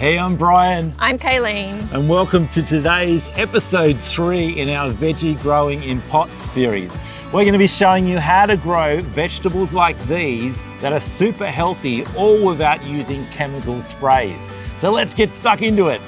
Hey, I'm Brian. I'm Kaylene. And welcome to today's episode 3 in our Veggie Growing in Pots series. We're going to be showing you how to grow vegetables like these that are super healthy, all without using chemical sprays. So let's get stuck into it.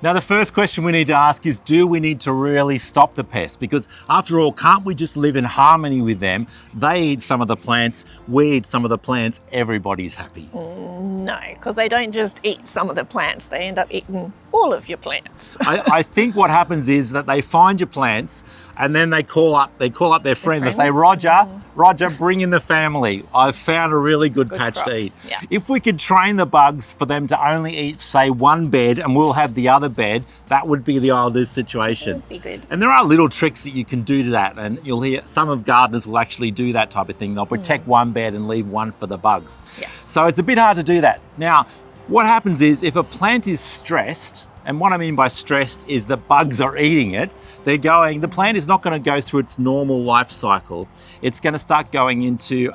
Now, the first question we need to ask is, do we need to really stop the pests? Because after all, can't we just live in harmony with them? They eat some of the plants, we eat some of the plants, everybody's happy. No, because they don't just eat some of the plants, they end up eating all of your plants. I think what happens is that they find your plants and then they call up their friend. They say, Roger, bring in the family. I've found a really good patch crop to eat. Yeah. If we could train the bugs for them to only eat, say, one bed and we'll have the other bed, that would be the ideal situation. That would be good. And there are little tricks that you can do to that, and you'll hear some of gardeners will actually do that type of thing. They'll protect one bed and leave one for the bugs. Yes. So it's a bit hard to do that. Now, what happens is if a plant is stressed, and what I mean by stressed is the bugs are eating it, the plant is not going to go through its normal life cycle. It's going to start going into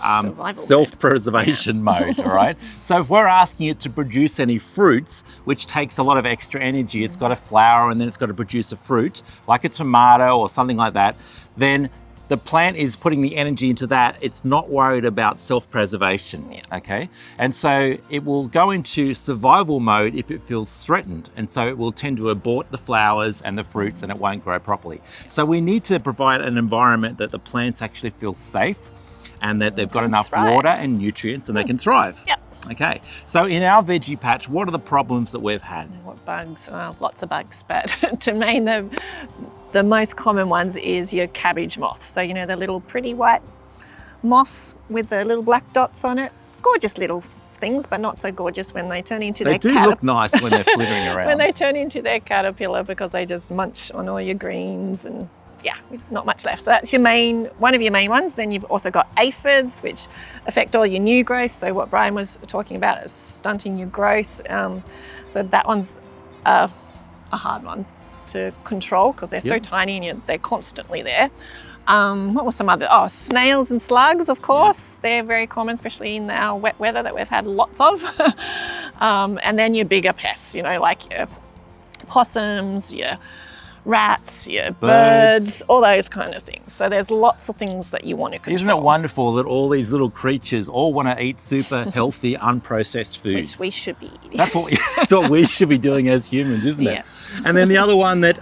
self-preservation mode, all right? So if we're asking it to produce any fruits, which takes a lot of extra energy, it's got to flower and then it's got to produce a fruit, like a tomato or something like that, then the plant is putting the energy into that. It's not worried about self-preservation, okay? And so it will go into survival mode if it feels threatened. And so it will tend to abort the flowers and the fruits and it won't grow properly. So we need to provide an environment that the plants actually feel safe and that they've got enough water and nutrients and they can thrive. Yep. Okay, so in our veggie patch, what are the problems that we've had? What bugs? Well, lots of bugs, but to name them, the most common ones is your cabbage moths. So, you know, the little pretty white moths with the little black dots on it. Gorgeous little things, but not so gorgeous when they turn into their caterpillar. They do look nice when they're flittering around. When they turn into their caterpillar, because they just munch on all your greens and yeah, not much left. So that's one of your main ones. Then you've also got aphids, which affect all your new growth. So what Brian was talking about is stunting your growth. So that one's a hard one to control because they're so tiny and they're constantly there. What were some other? Oh, snails and slugs, of course. They're very common, especially in our wet weather that we've had lots of. And then your bigger pests, you know, like your possums, your rats, your birds, all those kind of things. So there's lots of things that you want to control. Isn't it wonderful that all these little creatures all want to eat super healthy, unprocessed foods? Which we should be eating. That's what we should be doing as humans, isn't it? Yes. And then the other one that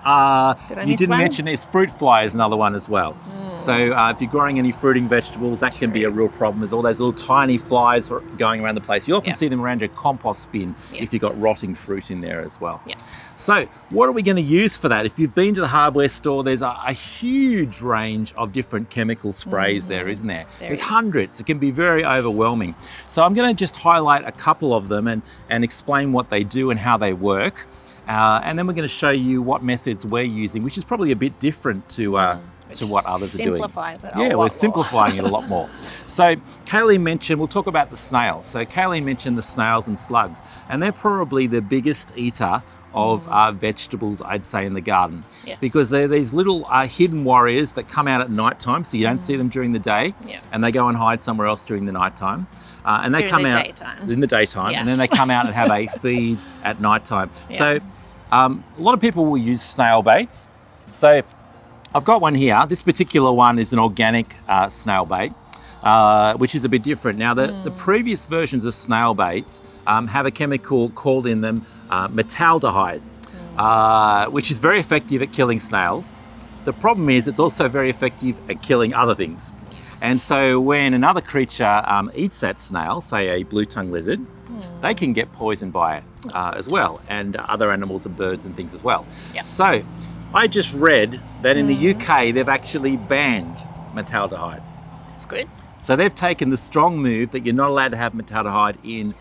you didn't one? mention is fruit fly is another one as well. So if you're growing any fruiting vegetables, that can be a real problem. There's all those little tiny flies going around the place. You often see them around your compost bin if you've got rotting fruit in there as well. Yeah. So what are we going to use for that? If you've been to the hardware store, there's a huge range of different chemical sprays there, isn't there? There's hundreds. It can be very overwhelming. So I'm going to just highlight a couple of them and explain what they do and how they work. And then we're going to show you what methods we're using, which is probably a bit different to what others are doing. Simplifies it we're simplifying it a lot more. So Kaylene mentioned, we'll talk about the snails. So Kaylene mentioned the snails and slugs, and they're probably the biggest eater of vegetables, I'd say, in the garden. Yes. Because they're these little hidden warriors that come out at night time, so you don't see them during the day, and they go and hide somewhere else during the night time. And they come out in the daytime, and then they come out and have a feed at night time. So a lot of people will use snail baits. So I've got one here. This particular one is an organic snail bait, which is a bit different. Now, the previous versions of snail baits have a chemical called in them metaldehyde, which is very effective at killing snails. The problem is it's also very effective at killing other things. And so when another creature eats that snail, say a blue-tongued lizard, they can get poisoned by it as well, and other animals and birds and things as well. Yep. So I just read that in the UK, they've actually banned metaldehyde. That's good. So they've taken the strong move that you're not allowed to have metaldehyde in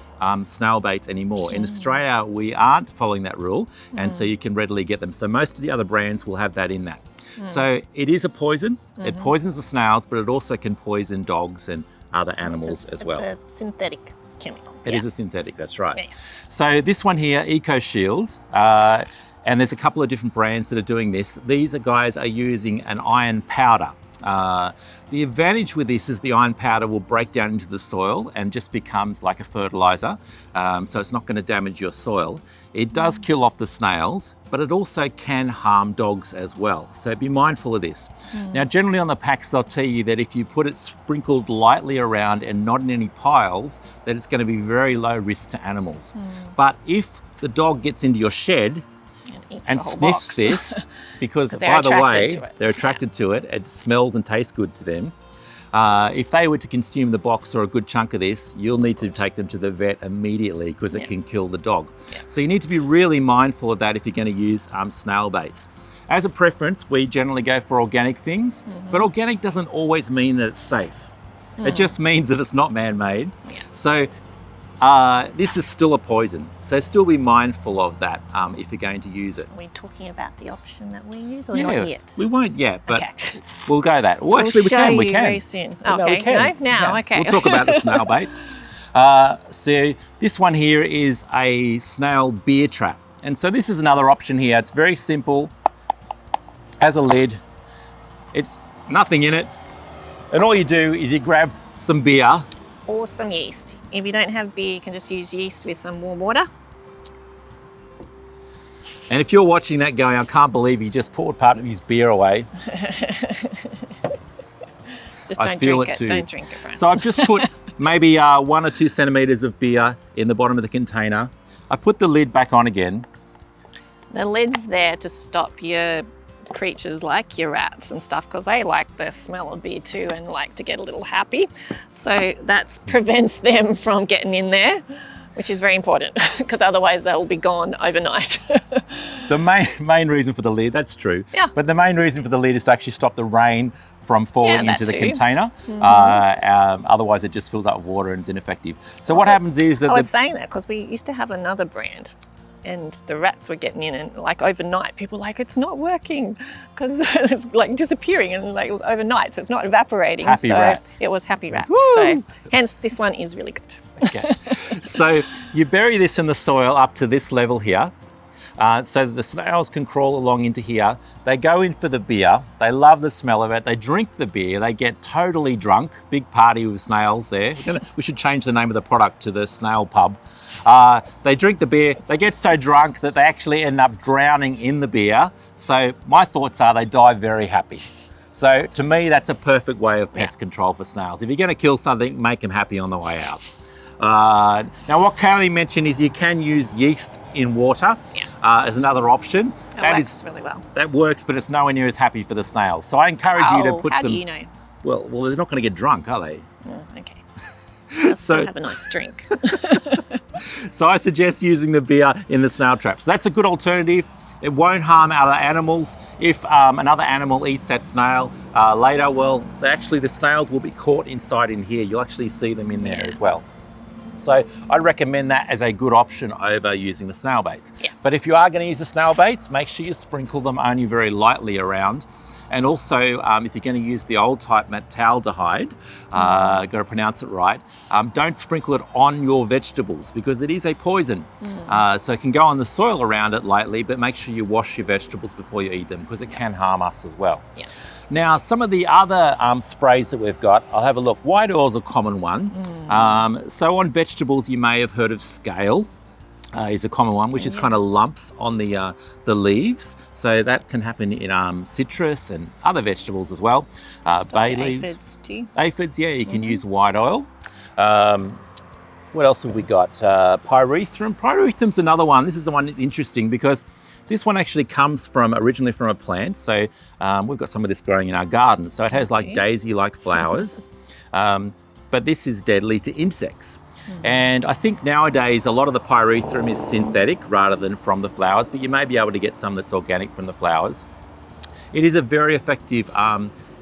snail baits anymore. In Australia, we aren't following that rule, and so you can readily get them. So most of the other brands will have that in that. So it is a poison. It poisons the snails, but it also can poison dogs and other animals as well. It's a synthetic chemical. It is a synthetic, that's right. Yeah. So this one here, Eco Shield, and there's a couple of different brands that are doing this. These guys are using an iron powder. The advantage with this is the iron powder will break down into the soil and just becomes like a fertilizer, so it's not going to damage your soil. It does kill off the snails, but it also can harm dogs as well, so be mindful of this. Now generally on the packs they'll tell you that if you put it sprinkled lightly around and not in any piles, that it's going to be very low risk to animals. But if the dog gets into your shed and sniffs this, because by the way, they're attracted to it, it smells and tastes good to them. If they were to consume the box or a good chunk of this, you'll need to take them to the vet immediately because it can kill the dog. So you need to be really mindful of that if you're going to use snail baits. As a preference, we generally go for organic things, but organic doesn't always mean that it's safe. It just means that it's not man-made. So this is still a poison, so still be mindful of that if you're going to use it. Are we talking about the option that we use or not yet? We won't yet, but we'll go that. Well, actually, we can. Very soon. Okay, no, we can. No, now, okay. We'll talk about the snail bait. So this one here is a snail beer trap. And so this is another option here. It's very simple, has a lid, it's nothing in it. And all you do is you grab some beer. Or some yeast. If you don't have beer, you can just use yeast with some warm water. And if you're watching that going, I can't believe he just poured part of his beer away. Just don't drink it. Don't drink it, Brian. So I've just put maybe 1 or 2 centimetres of beer in the bottom of the container. I put the lid back on again. The lid's there to stop your creatures like your rats and stuff, because they like the smell of beer too and like to get a little happy. So that prevents them from getting in there, which is very important because otherwise they'll be gone overnight. The main reason for the lid, that's true. Yeah. But the main reason for the lid is to actually stop the rain from falling into the container. Otherwise it just fills up with water and is ineffective. So what happens is that... I was saying that because we used to have another brand and the rats were getting in and like overnight people were like, it's not working because it's like disappearing and like it was overnight, so it's not evaporating. Happy rats. It was happy rats. Woo! So hence this one is really good. Okay. So you bury this in the soil up to this level here. So that the snails can crawl along into here. They go in for the beer. They love the smell of it. They drink the beer. They get totally drunk. Big party with snails there. We should change the name of the product to the Snail Pub. They drink the beer. They get so drunk that they actually end up drowning in the beer. So my thoughts are they die very happy. So to me, that's a perfect way of pest control for snails. If you're going to kill something, make them happy on the way out. Now what Kaylene mentioned is you can use yeast in water as another option. That works really well. That works, but it's nowhere near as happy for the snails. So I encourage you to put how some... do you know? Well, they're not going to get drunk, are they? Oh, okay. They'll still have a nice drink. So I suggest using the beer in the snail traps. That's a good alternative. It won't harm other animals. If another animal eats that snail later, well, actually the snails will be caught inside in here. You'll actually see them in there as well. So I'd recommend that as a good option over using the snail baits. Yes. But if you are going to use the snail baits, make sure you sprinkle them only very lightly around. And also, if you're going to use the old type metaldehyde, got to pronounce it right, don't sprinkle it on your vegetables because it is a poison. So it can go on the soil around it lightly, but make sure you wash your vegetables before you eat them because it can harm us as well. Yes. Now, some of the other sprays that we've got, I'll have a look. White oil is a common one. So on vegetables, you may have heard of Scale. Is a common one, which is kind of lumps on the leaves. So that can happen in citrus and other vegetables as well. Bay leaves. Aphids too. Aphids, yeah, you can use white oil. What else have we got? Pyrethrin. Pyrethrin's another one. This is the one that's interesting because this one actually comes originally from a plant. So we've got some of this growing in our garden. So it has like daisy-like flowers, but this is deadly to insects. And I think nowadays a lot of the pyrethrin is synthetic rather than from the flowers, but you may be able to get some that's organic from the flowers. It is a very effective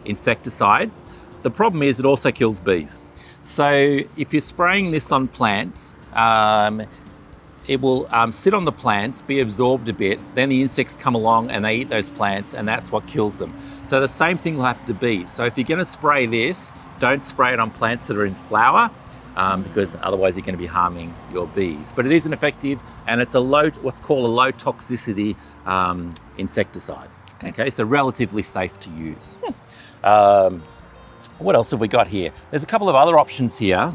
insecticide. The problem is it also kills bees. So if you're spraying this on plants, it will sit on the plants, be absorbed a bit, then the insects come along and they eat those plants and that's what kills them. So the same thing will happen to bees. So if you're going to spray this, don't spray it on plants that are in flower because otherwise you're going to be harming your bees. But it is an effective, and it's what's called a low toxicity insecticide. Okay, so relatively safe to use. What else have we got here? There's a couple of other options here,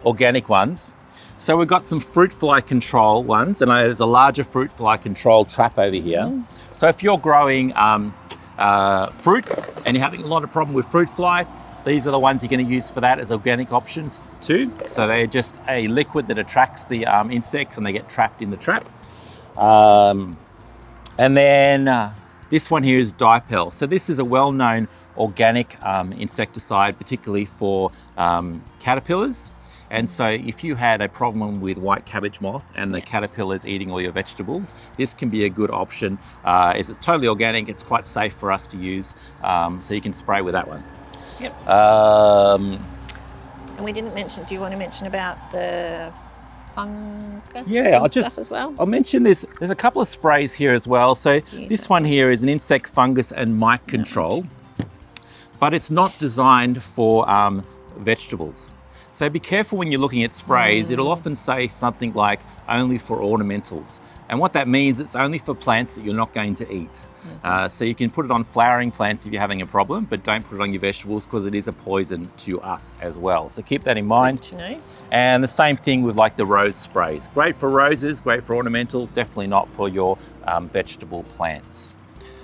organic ones. So we've got some fruit fly control ones, and there's a larger fruit fly control trap over here. So if you're growing fruits and you're having a lot of problem with fruit fly, these are the ones you're going to use for that as organic options too. So they're just a liquid that attracts the insects and they get trapped in the trap. And then this one here is Dipel. So this is a well-known organic insecticide, particularly for caterpillars. And so if you had a problem with white cabbage moth and the caterpillars eating all your vegetables, this can be a good option. It's totally organic, it's quite safe for us to use, so you can spray with that one. Yep. And we didn't mention, do you want to mention about the fungus stuff as well? I'll mention this. There's a couple of sprays here as well. So this one here is an insect, fungus and mite control, but it's not designed for vegetables. So be careful when you're looking at sprays. It'll often say something like only for ornamentals. And what that means, it's only for plants that you're not going to eat. So you can put it on flowering plants if you're having a problem, but don't put it on your vegetables because it is a poison to us as well. So keep that in mind. Good to know. And the same thing with like the rose sprays. Great for roses, great for ornamentals, definitely not for your vegetable plants.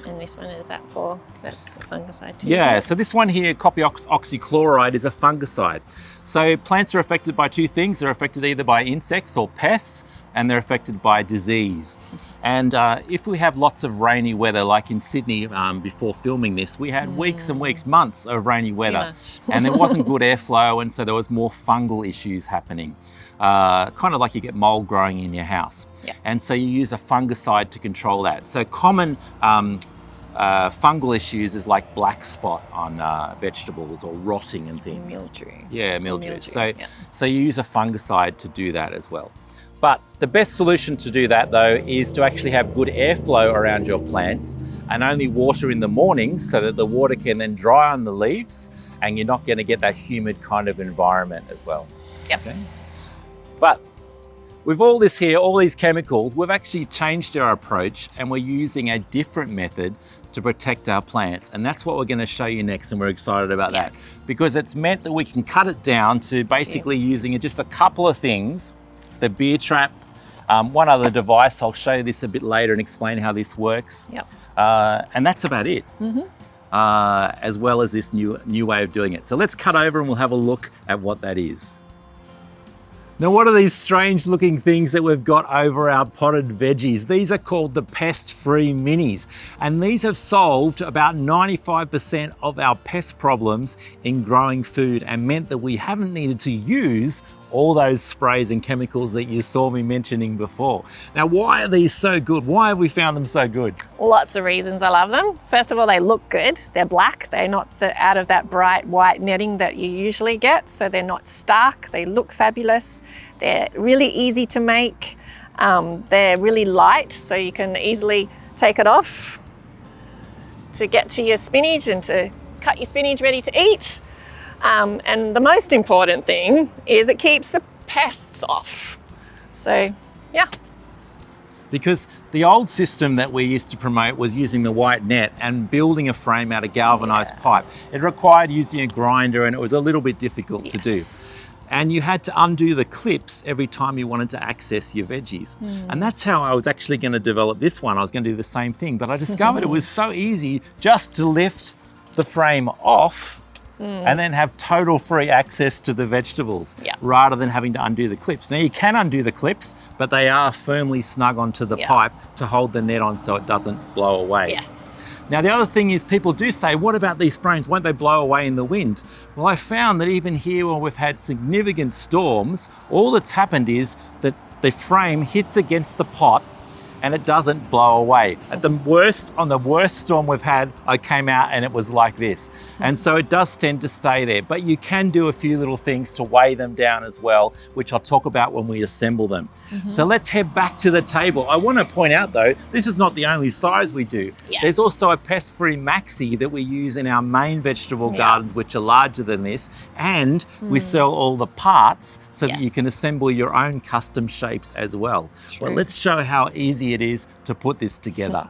And this one, is that for, that's a fungicide too? Yeah, so this one here, copper oxychloride, is a fungicide. So plants are affected by two things. They're affected either by insects or pests, and they're affected by disease. And if we have lots of rainy weather, like in Sydney before filming this, we had weeks and weeks, months of rainy weather. And there wasn't good airflow, and so there was more fungal issues happening. Kind of like you get mold growing in your house. And so you use a fungicide to control that. So common fungal issues is like black spot on vegetables or rotting and things. Mildew. Yeah, mildew. So you use a fungicide to do that as well. But the best solution to do that though is to actually have good airflow around your plants and only water in the mornings so that the water can then dry on the leaves and you're not going to get that humid kind of environment as well. Okay? But with all this here, all these chemicals, we've actually changed our approach and we're using a different method to protect our plants. And that's what we're going to show you next, and we're excited about that because it's meant that we can cut it down to basically using just a couple of things. The beer trap, one other device, I'll show you this a bit later and explain how this works. And that's about it, as well as this new way of doing it. So let's cut over and we'll have a look at what that is. Now, what are these strange looking things that we've got over our potted veggies? These are called the Pestfree minis, and these have solved about 95% of our pest problems in growing food and meant that we haven't needed to use all those sprays and chemicals that you saw me mentioning before. Now, why are these so good? Why have we found them so good? Lots of reasons I love them. First of all, they look good. They're black. They're not out of that bright white netting that you usually get. So they're not stark. They look fabulous. They're really easy to make. They're really light, so you can easily take it off to get to your spinach and to cut your spinach ready to eat. And the most important thing is it keeps the pests off. So, yeah. Because the old system that we used to promote was using the white net and building a frame out of galvanized pipe. It required using a grinder and it was a little bit difficult to do. And you had to undo the clips every time you wanted to access your veggies. And that's how I was actually going to develop this one. I was going to do the same thing, but I discovered it was so easy just to lift the frame off and then have total free access to the vegetables rather than having to undo the clips. Now you can undo the clips, but they are firmly snug onto the pipe to hold the net on so it doesn't blow away. Now the other thing is people do say, what about these frames? Won't they blow away in the wind? Well, I found that even here when we've had significant storms, all that's happened is that the frame hits against the pot and it doesn't blow away. On the worst storm we've had, I came out and it was like this. And so it does tend to stay there, but you can do a few little things to weigh them down as well, which I'll talk about when we assemble them. So let's head back to the table. I want to point out though, this is not the only size we do. Yes. There's also a Pestfree Maxi that we use in our main vegetable gardens, which are larger than this, and we sell all the parts so that you can assemble your own custom shapes as well. Well, let's show how easy it is to put this together.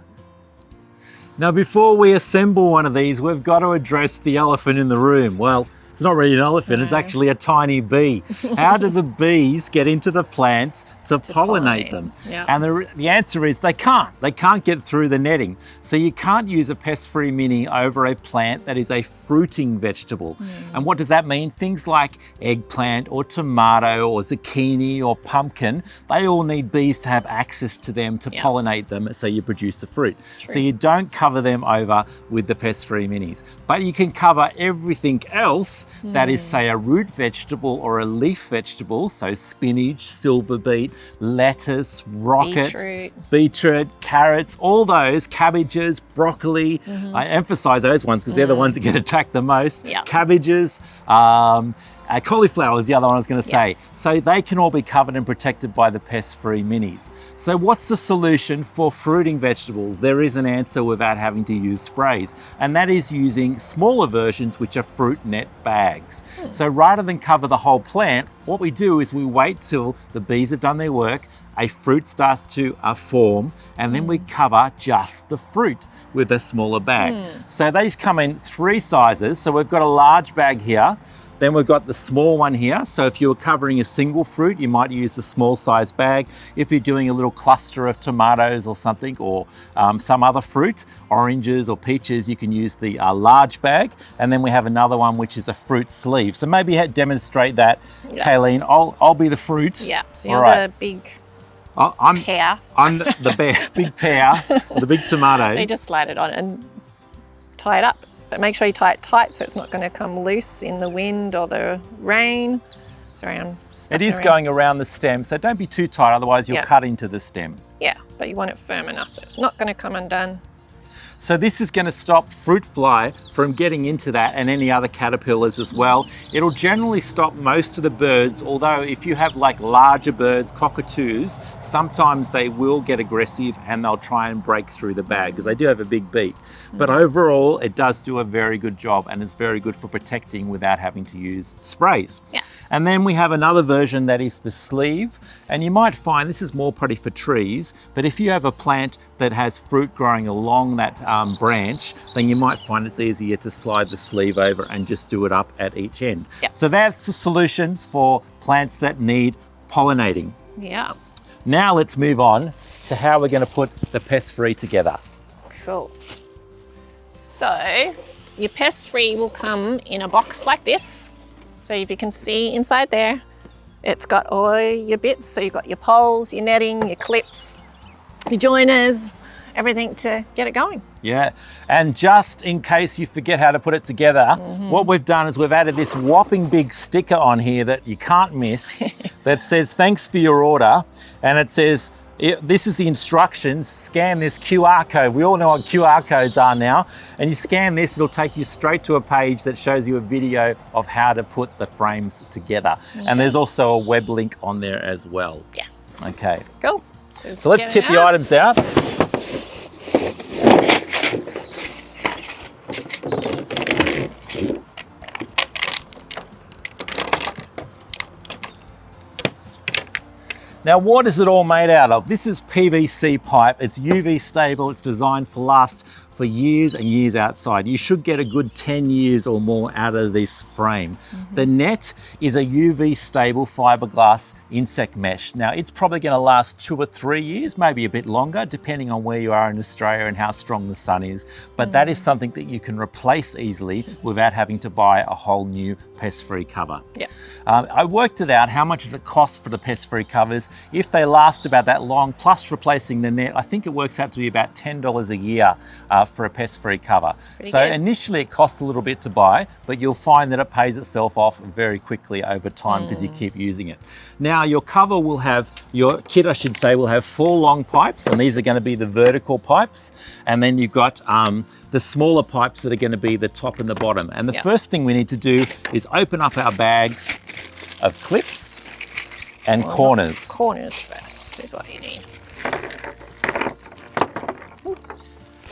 Now, before we assemble one of these, we've got to address the elephant in the room. Well, it's not really an elephant, it's actually a tiny bee. How do the bees get into the plants to pollinate them? And the answer is they can't. They can't get through the netting. So you can't use a Pestfree Mini over a plant that is a fruiting vegetable. And what does that mean? Things like eggplant or tomato or zucchini or pumpkin, they all need bees to have access to them to pollinate them so you produce the fruit. So you don't cover them over with the Pestfree Minis. But you can cover everything else that is, say, a root vegetable or a leaf vegetable, so spinach, silver beet, lettuce, rocket, beetroot, carrots, all those, cabbages, broccoli. I emphasize those ones because they're the ones that get attacked the most. Cabbages, cauliflower is the other one I was going to say. So they can all be covered and protected by the Pestfree Minis. So what's the solution for fruiting vegetables? There is an answer without having to use sprays, and that is using smaller versions, which are fruit net bags. So rather than cover the whole plant, what we do is we wait till the bees have done their work, a fruit starts to form, and then we cover just the fruit with a smaller bag. So these come in 3 sizes. So we've got a large bag here. Then we've got the small one here. So if you were covering a single fruit, you might use a small size bag. If you're doing a little cluster of tomatoes or something, or some other fruit, oranges or peaches, you can use the large bag. And then we have another one, which is a fruit sleeve. So maybe demonstrate that, Kaylene. I'll be the fruit. So you're the big pear. I'm the big pear, the big tomato. So you just slide it on and tie it up. But make sure you tie it tight so it's not going to come loose in the wind or the rain. Sorry, I'm stuck. It is going around the stem, so don't be too tight, otherwise you'll cut into the stem. Yeah, but you want it firm enough that it's not going to come undone. So this is going to stop fruit fly from getting into that and any other caterpillars as well. It'll generally stop most of the birds, although if you have like larger birds, cockatoos, sometimes they will get aggressive and they'll try and break through the bag because they do have a big beak. But overall, it does do a very good job and it's very good for protecting without having to use sprays. And then we have another version that is the sleeve. And you might find this is more probably for trees, but if you have a plant that has fruit growing along that branch, then you might find it's easier to slide the sleeve over and just do it up at each end. So that's the solutions for plants that need pollinating. Now let's move on to how we're going to put the Pestfree together. Cool. So your Pestfree will come in a box like this. So if you can see inside there, it's got all your bits. So you've got your poles, your netting, your clips, your joiners, everything to get it going. And just in case you forget how to put it together, what we've done is we've added this whopping big sticker on here that you can't miss that says, "Thanks for your order." And it says, this is the instructions, scan this QR code. We all know what QR codes are now. And you scan this, it'll take you straight to a page that shows you a video of how to put the frames together. And there's also a web link on there as well. Okay. Cool. So let's tip the items out. Now, what is it all made out of? This is PVC pipe. It's UV stable. It's designed to last for years and years outside. You should get a good 10 years or more out of this frame. The net is a UV stable fiberglass insect mesh. Now, it's probably going to last 2 or 3 years, maybe a bit longer, depending on where you are in Australia and how strong the sun is. But that is something that you can replace easily without having to buy a whole new Pestfree cover. I worked it out, how much does it cost for the Pestfree covers? If they last about that long, plus replacing the net, I think it works out to be about $10 a year for a pest-free cover. So good. initially it costs a little bit to buy, but you'll find that it pays itself off very quickly over time because you keep using it. Now your cover will have, your kit I should say, will have 4 long pipes, and these are going to be the vertical pipes, and then you've got the smaller pipes that are going to be the top and the bottom. And the first thing we need to do is open up our bags of clips and corners. Corners first is what you need.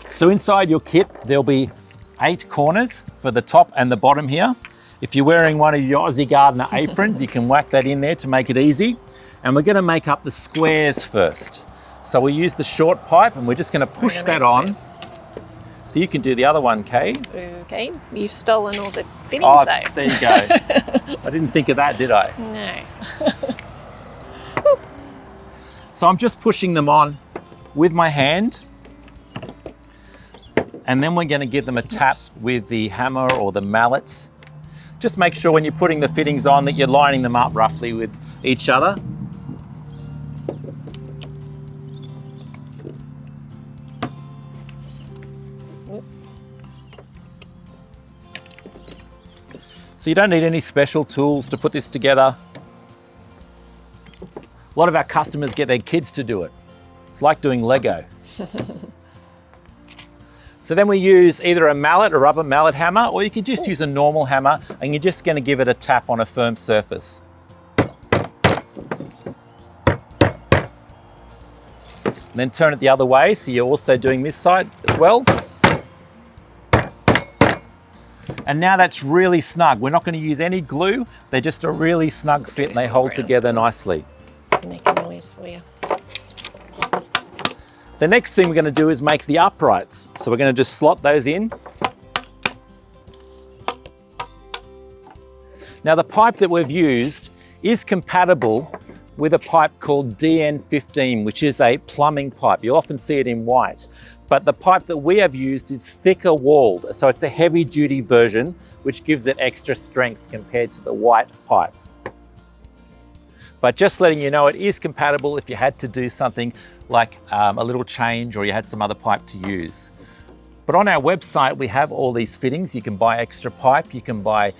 So inside your kit, there'll be 8 corners for the top and the bottom here. If you're wearing one of your Aussie gardener aprons, you can whack that in there to make it easy. And we're going to make up the squares first. So we use the short pipe and we're just going to push that on. So you can do the other one, Kay. Okay, you've stolen all the fittings though. There you go. I didn't think of that, did I? No. So I'm just pushing them on with my hand. And then we're going to give them a tap with the hammer or the mallet. Just make sure when you're putting the fittings on that you're lining them up roughly with each other. So you don't need any special tools to put this together. A lot of our customers get their kids to do it. It's like doing Lego. So then we use either a mallet, a rubber mallet hammer, or you could just use a normal hammer and you're just going to give it a tap on a firm surface. And then turn it the other way, so you're also doing this side as well. And now that's really snug. We're not going to use any glue. They're just a really snug fit and they hold together nicely. Make a noise for you. The next thing we're going to do is make the uprights. So we're going to just slot those in. Now the pipe that we've used is compatible with a pipe called DN15, which is a plumbing pipe. You'll often see it in white. But the pipe that we have used is thicker walled, so it's a heavy duty version, which gives it extra strength compared to the white pipe. But just letting you know, it is compatible if you had to do something like a little change or you had some other pipe to use. But on our website, we have all these fittings. You can buy extra pipe, you can buy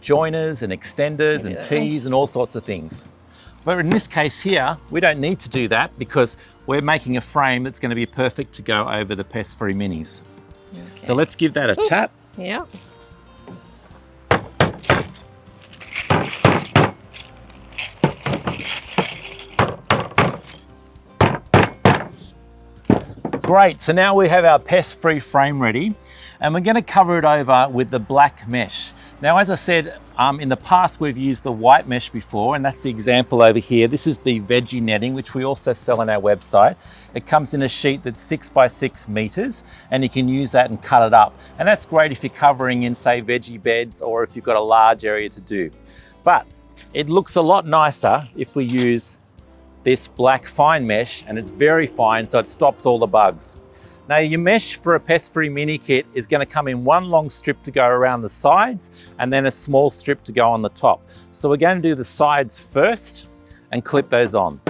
joiners and extenders and tees and all sorts of things. But in this case here, we don't need to do that because we're making a frame that's going to be perfect to go over the Pestfree minis. Okay. So let's give that a tap. Yeah. Great, so now we have our pest-free frame ready and we're going to cover it over with the black mesh. Now, as I said, in the past we've used the white mesh before, and that's the example over here. This is the veggie netting, which we also sell on our website. It comes in a sheet that's 6 by 6 meters, and you can use that and cut it up. And that's great if you're covering in, say, veggie beds or if you've got a large area to do. But it looks a lot nicer if we use this black fine mesh, and it's very fine, so it stops all the bugs. Now your mesh for a Pestfree mini kit is going to come in one long strip to go around the sides and then a small strip to go on the top. So we're going to do the sides first and clip those on.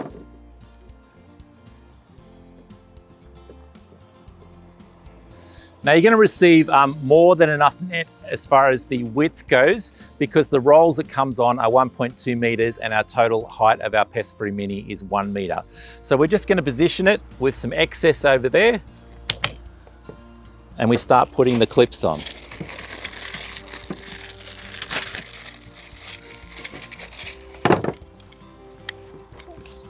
Now you're going to receive more than enough net as far as the width goes because the rolls it comes on are 1.2 meters and our total height of our Pestfree mini is 1 meter. So we're just going to position it with some excess over there and we start putting the clips on. Oops.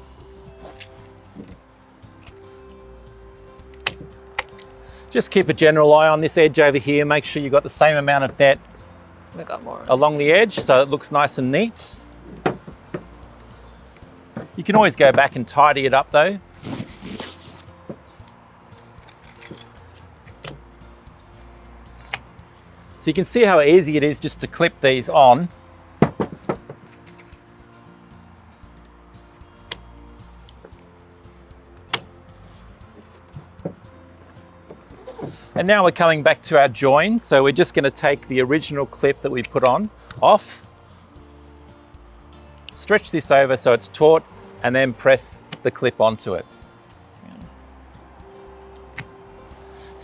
Just keep a general eye on this edge over here. Make sure you've got the same amount of net along the edge so it looks nice and neat. You can always go back and tidy it up though. So you can see how easy it is just to clip these on. And now we're coming back to our join. So we're just going to take the original clip that we put on off, stretch this over so it's taut, and then press the clip onto it.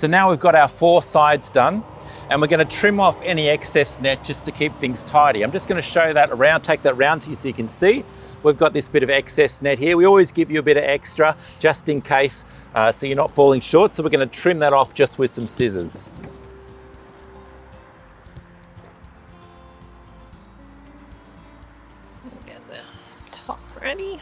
So now we've got our 4 sides done, and we're going to trim off any excess net just to keep things tidy. I'm just going to show that around, take that round to you so you can see. We've got this bit of excess net here. We always give you a bit of extra just in case, so you're not falling short. So we're going to trim that off just with some scissors. Get the top ready.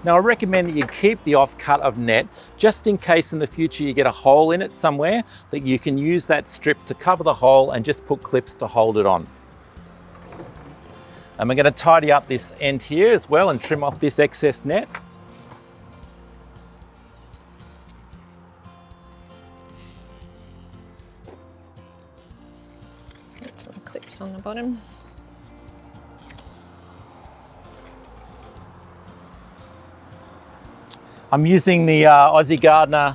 Now I recommend that you keep the offcut of net just in case in the future you get a hole in it somewhere, that you can use that strip to cover the hole and just put clips to hold it on. And we're going to tidy up this end here as well and trim off this excess net. Get some clips on the bottom. I'm using the Aussie Gardener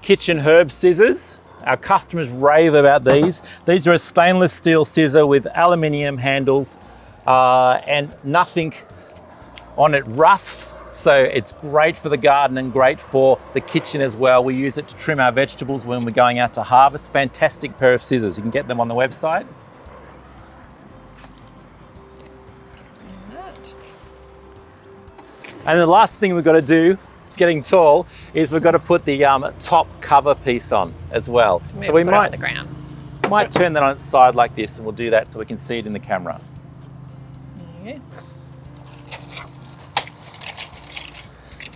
kitchen herb scissors. Our customers rave about these. These are a stainless steel scissor with aluminium handles and nothing on it rusts. So it's great for the garden and great for the kitchen as well. We use it to trim our vegetables when we're going out to harvest. Fantastic pair of scissors. You can get them on the website. And the last thing we've got to do, it's getting tall, is we've got to put the top cover piece on as well. So we might turn that on its side like this, and we'll do that so we can see it in the camera. Yeah.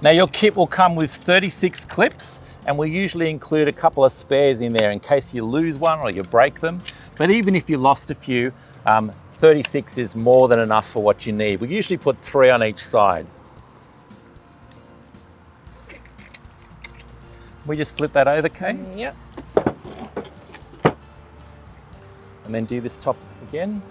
Now your kit will come with 36 clips, and we usually include a couple of spares in there in case you lose one or you break them. But even if you lost a few, 36 is more than enough for what you need. We usually put 3 on each side. We just flip that over, Kay? Yep. And then do this top again.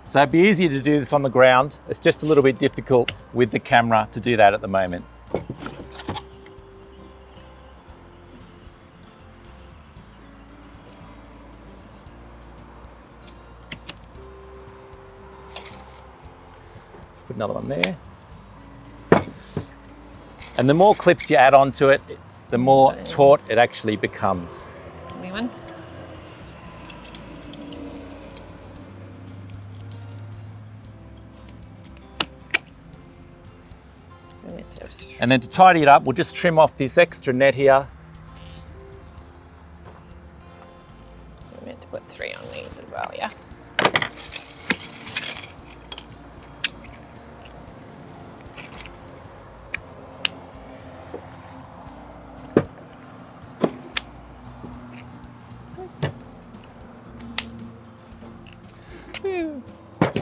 So it'd be easier to do this on the ground. It's just a little bit difficult with the camera to do that at the moment. Put another one there. And the more clips you add onto it, the more taut it actually becomes. Give me one. And then to tidy it up, we'll just trim off this extra net here. So we're meant to put 3 on these as well, yeah?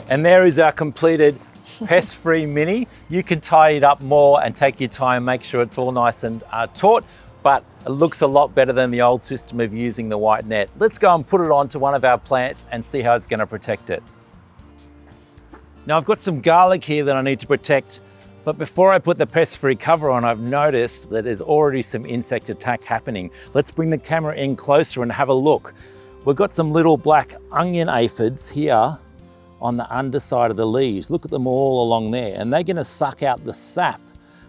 And there is our completed Pestfree Mini. You can tie it up more and take your time, make sure it's all nice and taut, but it looks a lot better than the old system of using the white net. Let's go and put it onto one of our plants and see how it's going to protect it. Now I've got some garlic here that I need to protect, but before I put the Pestfree cover on, I've noticed that there's already some insect attack happening. Let's bring the camera in closer and have a look. We've got some little black onion aphids here on the underside of the leaves. Look at them all along there, and they're gonna suck out the sap,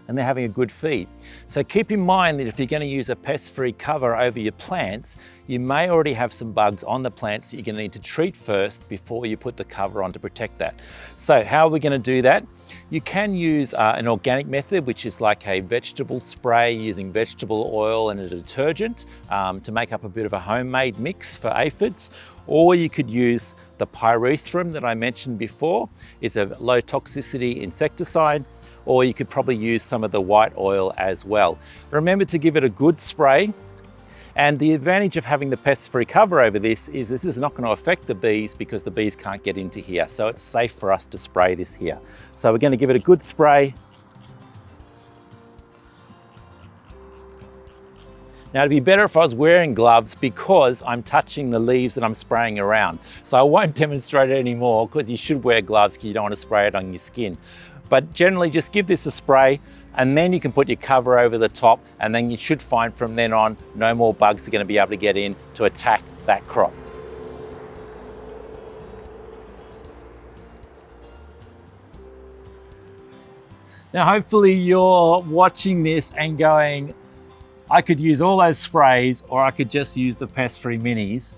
and they're having a good feed. So keep in mind that if you're gonna use a pest-free cover over your plants, you may already have some bugs on the plants that you're gonna need to treat first before you put the cover on to protect that. So how are we gonna do that? You can use an organic method, which is like a vegetable spray using vegetable oil and a detergent to make up a bit of a homemade mix for aphids. Or you could use the Pyrethrin that I mentioned before. It's a low toxicity insecticide. Or you could probably use some of the white oil as well. Remember to give it a good spray. And the advantage of having the pest-free cover over this is not going to affect the bees because the bees can't get into here. So it's safe for us to spray this here. So we're going to give it a good spray. Now it'd be better if I was wearing gloves because I'm touching the leaves that I'm spraying around. So I won't demonstrate it anymore because you should wear gloves because you don't want to spray it on your skin. But generally just give this a spray and then you can put your cover over the top, and then you should find from then on no more bugs are going to be able to get in to attack that crop. Now, hopefully you're watching this and going, I could use all those sprays or I could just use the Pestfree minis.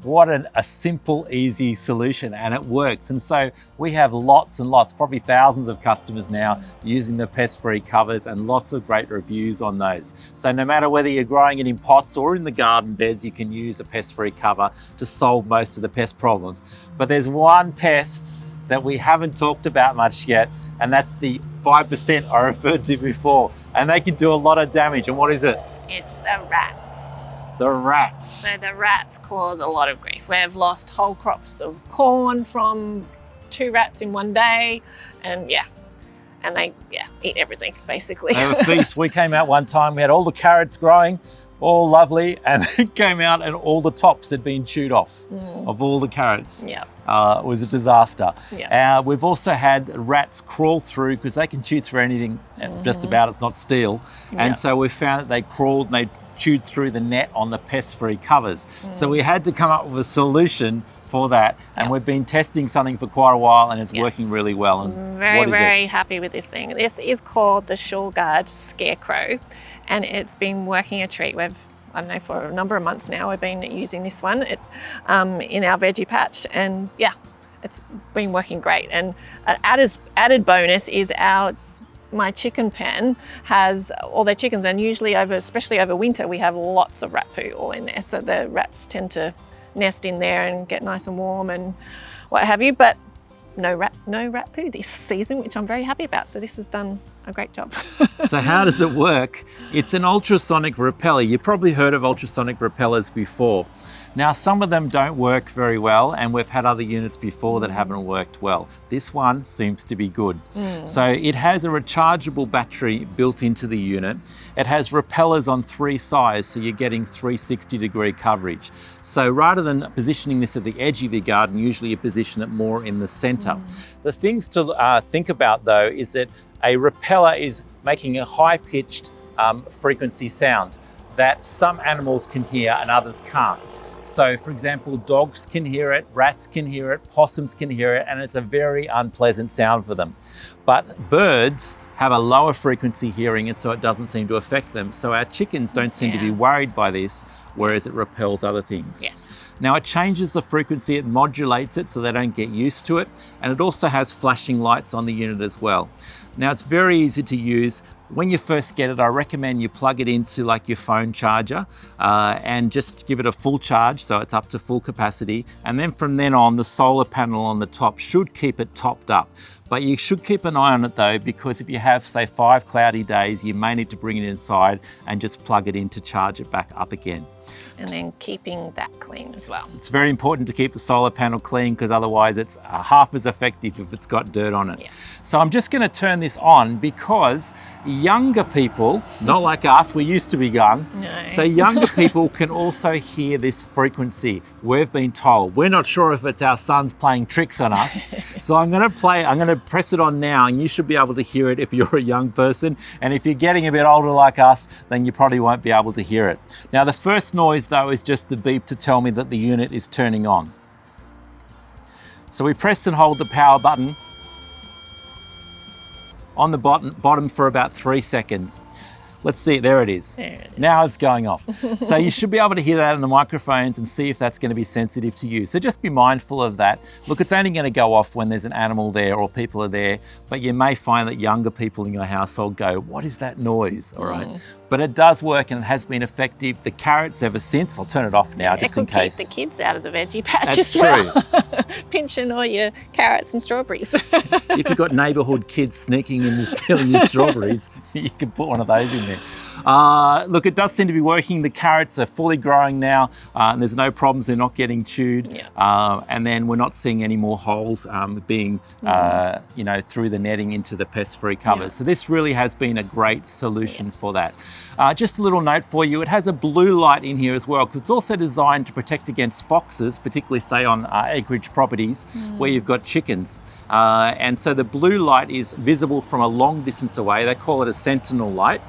What a simple, easy solution, and it works. And so we have lots and lots, probably thousands of customers now using the Pestfree covers and lots of great reviews on those. So no matter whether you're growing it in pots or in the garden beds, you can use a Pestfree cover to solve most of the pest problems. But there's one pest that we haven't talked about much yet, and that's the 5% I referred to before. And they can do a lot of damage. And what is it? It's the rats. The rats. So the rats cause a lot of grief. We've lost whole crops of corn from 2 rats in one day, and they eat everything basically. They were feast. We came out one time, we had all the carrots growing, all lovely, and it came out and all the tops had been chewed off of all the carrots. Yeah. It was a disaster. Yeah. We've also had rats crawl through, because they can chew through anything, just about, it's not steel. And so we found that they crawled and they chewed through the net on the Pestfree covers. So we had to come up with a solution for that, and we've been testing something for quite a while, and it's working really well. And very happy with this thing. This is called the Guard Scarecrow, and it's been working a treat. I don't know, for a number of months now we've been using this one in our veggie patch, and it's been working great. And an added bonus is my chicken pen has all their chickens, and usually especially over winter, we have lots of rat poo all in there. So the rats tend to nest in there and get nice and warm and what have you, but no rat poo this season, which I'm very happy about. So this has done a great job. So how does it work? It's an ultrasonic repeller. You've probably heard of ultrasonic repellers before. Now, some of them don't work very well, and we've had other units before that haven't worked well. This one seems to be good. So it has a rechargeable battery built into the unit. It has repellers on 3 sides, so you're getting 360-degree coverage. So rather than positioning this at the edge of your garden, usually you position it more in the center. The things to think about, though, is that a repeller is making a high-pitched frequency sound that some animals can hear and others can't. So, for example, dogs can hear it, rats can hear it, possums can hear it, and it's a very unpleasant sound for them. But birds have a lower frequency hearing, and so it doesn't seem to affect them. So our chickens don't seem to be worried by this, whereas it repels other things. Yes. Now, it changes the frequency, it modulates it so they don't get used to it, and it also has flashing lights on the unit as well. Now, it's very easy to use. When you first get it, I recommend you plug it into like your phone charger and just give it a full charge, so it's up to full capacity. And then from then on, the solar panel on the top should keep it topped up. But you should keep an eye on it though, because if you have, say, 5 cloudy days, you may need to bring it inside and just plug it in to charge it back up again. And then keeping that clean as well. It's very important to keep the solar panel clean, because otherwise it's half as effective if it's got dirt on it. So I'm just going to turn this on because younger people, not like us, we used to be young, so younger people can also hear this frequency. We've been told. We're not sure if it's our sons playing tricks on us. So I'm going to press it on now, and you should be able to hear it if you're a young person. And if you're getting a bit older like us, then you probably won't be able to hear it. Now, the first noise though is just the beep to tell me that the unit is turning on. So we press and hold the power button on the bottom for about 3 seconds. Let's see, there it is. Now it's going off. So you should be able to hear that in the microphones and see if that's going to be sensitive to you. So just be mindful of that. Look, it's only going to go off when there's an animal there or people are there, but you may find that younger people in your household go, what is that noise? All right. But it does work, and it has been effective. The carrots ever since. I'll turn it off now just in case. It could keep the kids out of the veggie patch as well. That's true. Pinching all your carrots and strawberries. If you've got neighbourhood kids sneaking in and stealing your strawberries, you can put one of those in there. Look, it does seem to be working. The carrots are fully growing now, and there's no problems. They're not getting chewed. And then we're not seeing any more holes being, through the netting into the Pestfree covers. So this really has been a great solution for that. Just a little note for you, it has a blue light in here as well, because it's also designed to protect against foxes, particularly say on acreage properties where you've got chickens. And so the blue light is visible from a long distance away. They call it a sentinel light.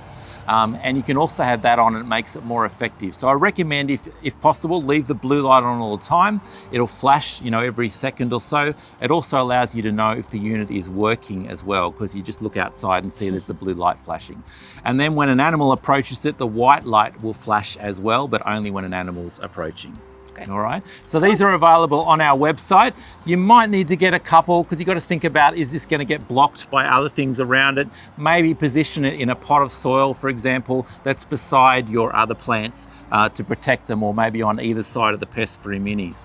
And you can also have that on, and it makes it more effective. So I recommend, if possible, leave the blue light on all the time. It'll flash, you know, every second or so. It also allows you to know if the unit is working as well, because you just look outside and see there's the blue light flashing. And then when an animal approaches it, the white light will flash as well, but only when an animal's approaching. Okay. All right, so these are available on our website. You might need to get a couple, because you've got to think about, is this going to get blocked by other things around it? Maybe position it in a pot of soil, for example, that's beside your other plants to protect them, or maybe on either side of the Pestfree minis.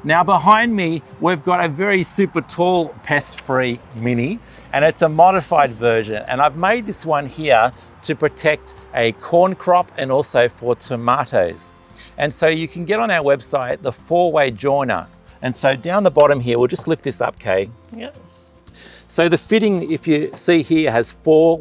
Now behind me, we've got a very super tall Pestfree mini, and it's a modified version. And I've made this one here to protect a corn crop and also for tomatoes. And so you can get on our website the 4-way joiner. And so down the bottom here, we'll just lift this up, Kay. Yep. So the fitting, if you see here, has 4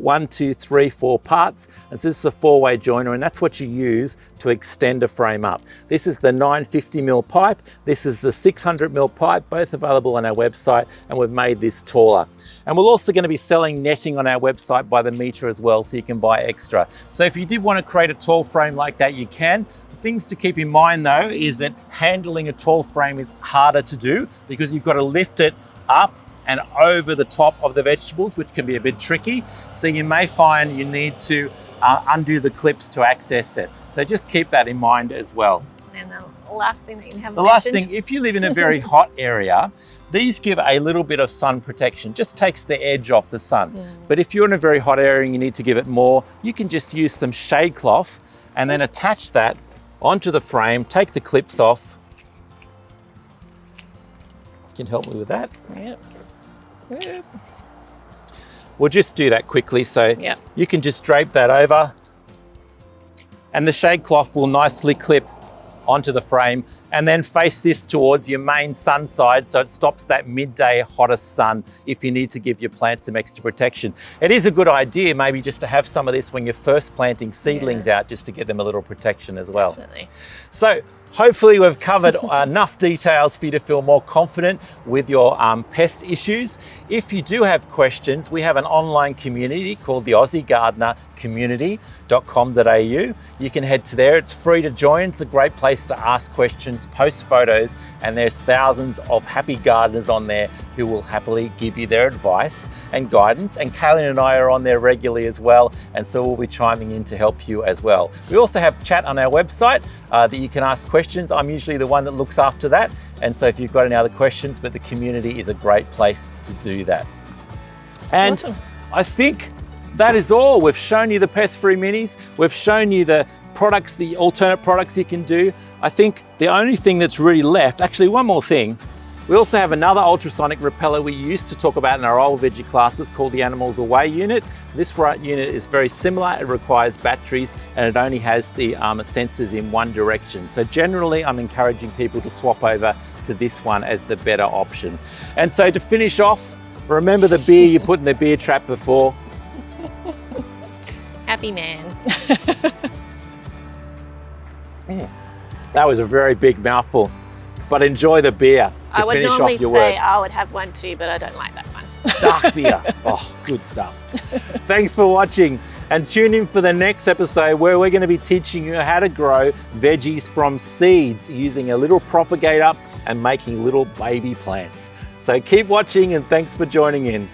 parts. And so this is a 4-way joiner, and that's what you use to extend a frame up. This is the 950mm pipe. This is the 600mm pipe, both available on our website, and we've made this taller. And we're also going to be selling netting on our website by the meter as well, so you can buy extra. So if you did want to create a tall frame like that, you can. Things to keep in mind though is that handling a tall frame is harder to do, because you've got to lift it up and over the top of the vegetables, which can be a bit tricky. So you may find you need to undo the clips to access it. So just keep that in mind as well. And the last thing that you have mentioned. The last thing, if you live in a very hot area, these give a little bit of sun protection, just takes the edge off the sun. But if you're in a very hot area and you need to give it more, you can just use some shade cloth and then attach that onto the frame, take the clips off. You can help me with that. Yep. We'll just do that quickly. So you can just drape that over, and the shade cloth will nicely clip onto the frame, and then face this towards your main sun side, so it stops that midday hottest sun if you need to give your plants some extra protection. It is a good idea maybe just to have some of this when you're first planting seedlings out, just to get them a little protection as well. Definitely. So hopefully we've covered enough details for you to feel more confident with your pest issues. If you do have questions, we have an online community called the Aussie Gardener community.com.au. You can head to there. It's free to join. It's a great place to ask questions, post photos, and there's thousands of happy gardeners on there who will happily give you their advice and guidance. And Kaylene and I are on there regularly as well, and so we'll be chiming in to help you as well. We also have chat on our website that you can ask questions. I'm usually the one that looks after that, and so if you've got any other questions, but the community is a great place to do that. And awesome. I think that is all. We've shown you the Pestfree minis. We've shown you the products, the alternate products you can do. I think the only thing that's really left, actually one more thing, we also have another ultrasonic repeller we used to talk about in our old veggie classes called the Animals Away unit. This unit is very similar. It requires batteries, and it only has the sensors in one direction. So generally I'm encouraging people to swap over to this one as the better option. And so to finish off, remember the beer you put in the beer trap before. Happy man. That was a very big mouthful, but enjoy the beer. I would normally say I would have one too, but I don't like that one. Dark beer. Oh, good stuff. Thanks for watching, and tune in for the next episode where we're going to be teaching you how to grow veggies from seeds using a little propagator and making little baby plants. So keep watching, and thanks for joining in.